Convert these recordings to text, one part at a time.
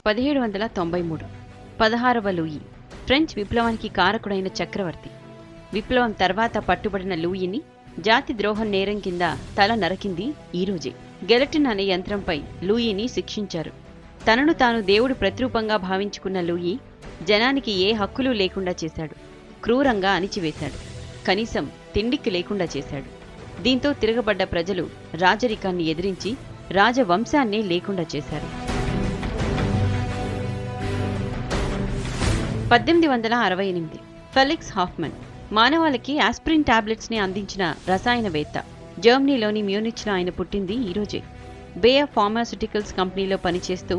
1793 16వ Louis French విప్లవానికి కారకుడైన చక్రవర్తి. విప్లవం తర్వాత పట్టుబడిన లూయిని జాతి ద్రోహం నేరం కింద తల నరకింది ఈరోజే. గెలటిన్ అనే యంత్రంపై లూయిని శిక్షించారు. తనను తాను దేవుడు ప్రతిరూపంగా భావించుకున్న లూయి జనానికి ఏ హక్కులు లేకుండా చేశాడు. క్రూరంగా అణిచివేశాడు. కనీసం తిండికి లేకుండా చేశాడు. దీంతో తిరగబడ్డ ప్రజలు రాజరికాన్ని ఎదిరించి రాజవంశాన్నే లేకుండా చేశారు. 1868 ఫెలిక్స్ హాఫ్మన్ మానవాళికి ఆస్పిరిన్ టాబ్లెట్స్ ని అందించిన రసాయనవేత్త. జర్మనీలోని మ్యూనిచ్లో ఆయన పుట్టింది ఈరోజే. బేయర్ ఫార్మాస్యూటికల్స్ కంపెనీలో పనిచేస్తూ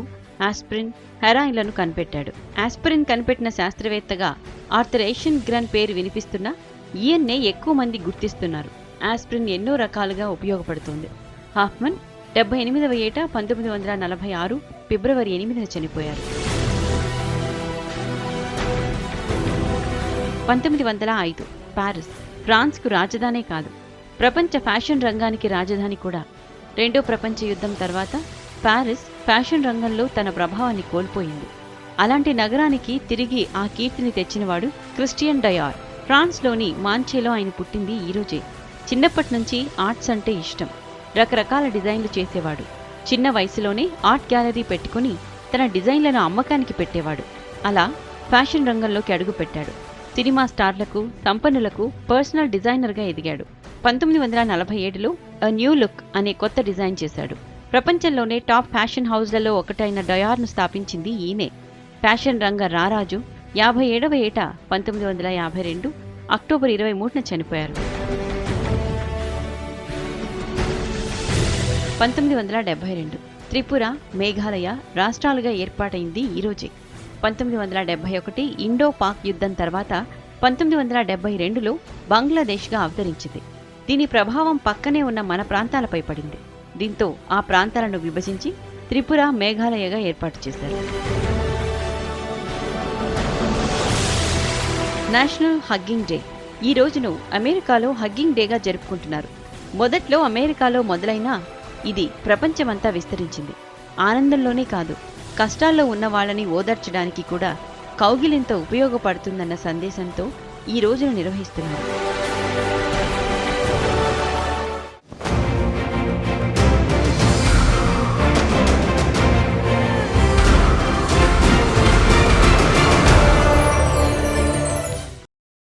ఆస్పిరిన్, హెరాయిన్లను కనిపెట్టాడు. ఆస్పిరిన్ కనిపెట్టిన శాస్త్రవేత్తగా ఆర్థర్ ఏషియన్ గ్రన్ పేరు వినిపిస్తున్నా ఈయన్నే ఎక్కువ మంది గుర్తిస్తున్నారు. ఆస్పిరిన్ ఎన్నో రకాలుగా ఉపయోగపడుతోంది. హాఫ్మన్ 78వ ఏట 1946 ఫిబ్రవరి 8న చనిపోయారు. 1905 పారిస్ ఫ్రాన్స్కు రాజధానే కాదు, ప్రపంచ ఫ్యాషన్ రంగానికి రాజధాని కూడా. రెండో ప్రపంచ యుద్ధం తర్వాత పారిస్ ఫ్యాషన్ రంగంలో తన ప్రభావాన్ని కోల్పోయింది. అలాంటి నగరానికి తిరిగి ఆ కీర్తిని తెచ్చినవాడు క్రిస్టియన్ డయార్. ఫ్రాన్స్లోని మాన్చేలో ఆయన పుట్టింది ఈరోజే. చిన్నప్పటి నుంచి ఆర్ట్స్ అంటే ఇష్టం. రకరకాల డిజైన్లు చేసేవాడు. చిన్న వయసులోనే ఆర్ట్ గ్యాలరీ పెట్టుకుని తన డిజైన్లను అమ్మకానికి పెట్టేవాడు. అలా ఫ్యాషన్ రంగంలోకి అడుగుపెట్టాడు. సినిమా స్టార్లకు, సంపన్నులకు పర్సనల్ డిజైనర్గా ఎదిగాడు. 1947లో అ న్యూ లుక్ అనే కొత్త డిజైన్ చేశాడు. ప్రపంచంలోనే టాప్ ఫ్యాషన్ హౌస్లలో ఒకటైన డయార్ను స్థాపించింది ఈయనే. ఫ్యాషన్ రంగ రారాజు 57వ ఏట 1952 అక్టోబర్ 23న చనిపోయారు. 1972 త్రిపుర, మేఘాలయ రాష్ట్రాలుగా ఏర్పాటైంది ఈరోజే. 1971 ఇండో పాక్ యుద్ధం తర్వాత 1972లో బంగ్లాదేశ్గా అవతరించింది. దీని ప్రభావం పక్కనే ఉన్న మన ప్రాంతాలపై పడింది. దీంతో ఆ ప్రాంతాలను విభజించి త్రిపుర, మేఘాలయగా ఏర్పాటు చేశారు. National hugging day. ఈ రోజును అమెరికాలో హగ్గింగ్ డేగా జరుపుకుంటున్నారు. మొదట్లో అమెరికాలో మొదలైనా ఇది ప్రపంచమంతా విస్తరించింది. ఆనందంలోనే కాదు, కష్టాల్లో ఉన్న వాళ్ళని ఓదార్చడానికి కూడా కౌగిలింత ఉపయోగపడుతుందన్న సందేశంతో ఈ రోజును నిర్వహిస్తున్నారు.